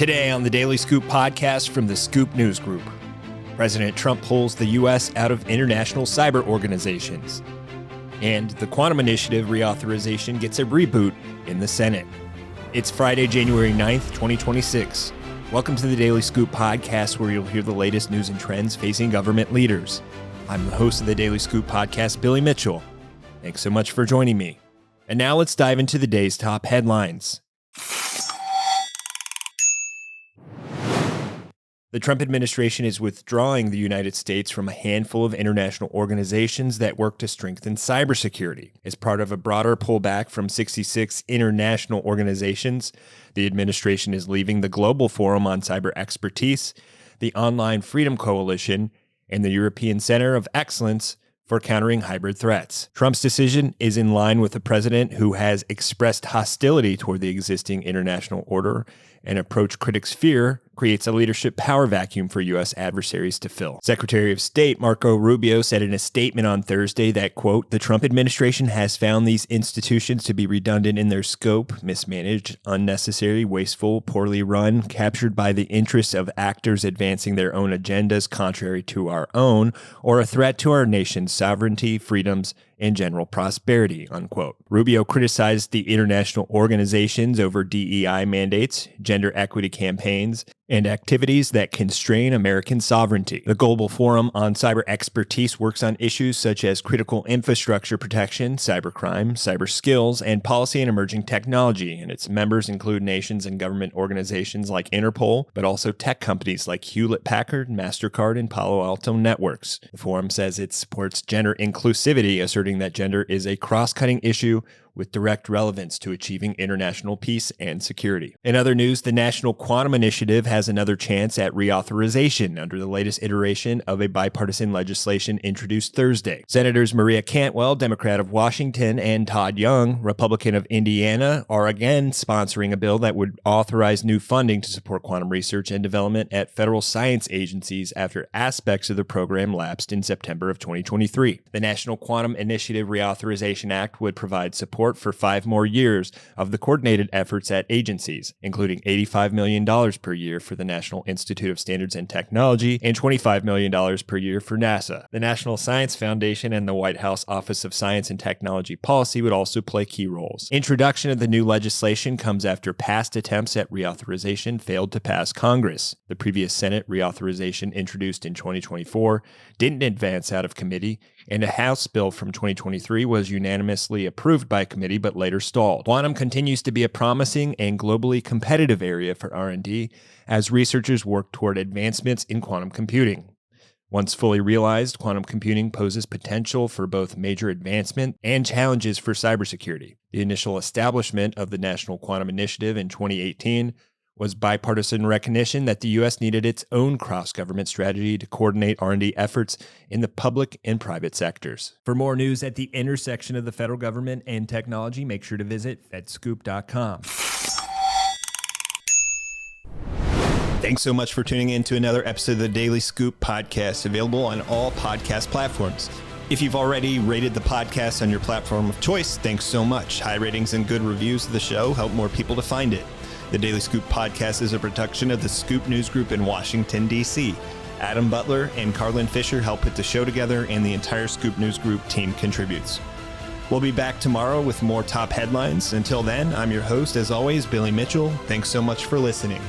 Today on the Daily Scoop podcast from the Scoop News Group, President Trump pulls the U.S. out of international cyber organizations, and the Quantum Initiative reauthorization gets a reboot in the Senate. It's Friday, January 9th, 2026. Welcome to the Daily Scoop podcast, where you'll hear the latest news and trends facing government leaders. I'm the host of the Daily Scoop podcast, Billy Mitchell. Thanks so much for joining me. And now let's dive into the day's top headlines. The Trump administration is withdrawing the United States from a handful of international organizations that work to strengthen cybersecurity. As part of a broader pullback from 66 international organizations, the administration is leaving the Global Forum on Cyber Expertise, the Online Freedom Coalition, and the European Center of Excellence for Countering Hybrid Threats. Trump's decision is in line with a president who has expressed hostility toward the existing international order. An approach critics fear creates a leadership power vacuum for U.S. adversaries to fill. Secretary of State Marco Rubio said in a statement on Thursday that, quote, the Trump administration has found these institutions to be redundant in their scope, mismanaged, unnecessary, wasteful, poorly run, captured by the interests of actors advancing their own agendas contrary to our own, or a threat to our nation's sovereignty, freedoms, and general prosperity, unquote. Rubio criticized the international organizations over DEI mandates, gender equity campaigns, and activities that constrain American sovereignty. The Global Forum on Cyber Expertise works on issues such as critical infrastructure protection, cybercrime, cyber skills, and policy and emerging technology, and its members include nations and government organizations like Interpol, but also tech companies like Hewlett-Packard, MasterCard, and Palo Alto Networks. The forum says it supports gender inclusivity, asserting that gender is a cross-cutting issue with direct relevance to achieving international peace and security. In other news, the National Quantum Initiative has another chance at reauthorization under the latest iteration of a bipartisan legislation introduced Thursday. Senators Maria Cantwell, Democrat of Washington, and Todd Young, Republican of Indiana, are again sponsoring a bill that would authorize new funding to support quantum research and development at federal science agencies after aspects of the program lapsed in September of 2023. The National Quantum Initiative Reauthorization Act would provide support for 5 more years of the coordinated efforts at agencies, including $85 million per year for the National Institute of Standards and Technology and $25 million per year for NASA. The National Science Foundation and the White House Office of Science and Technology Policy would also play key roles. Introduction of the new legislation comes after past attempts at reauthorization failed to pass Congress. The previous Senate reauthorization, introduced in 2024, didn't advance out of committee, and a House bill from 2023 was unanimously approved by committee but later stalled. Quantum continues to be a promising and globally competitive area for R&D as researchers work toward advancements in quantum computing. Once fully realized, quantum computing poses potential for both major advancement and challenges for cybersecurity. The initial establishment of the National Quantum Initiative in 2018 was bipartisan recognition that the U.S. needed its own cross-government strategy to coordinate R&D efforts in the public and private sectors. For more news at the intersection of the federal government and technology, make sure to visit fedscoop.com. Thanks so much for tuning in to another episode of the Daily Scoop podcast, available on all podcast platforms. If you've already rated the podcast on your platform of choice, thanks so much. High ratings and good reviews of the show help more people to find it. The Daily Scoop podcast is a production of the Scoop News Group in Washington, D.C. Adam Butler and Carlin Fisher help put the show together, and the entire Scoop News Group team contributes. We'll be back tomorrow with more top headlines. Until then, I'm your host, as always, Billy Mitchell. Thanks so much for listening.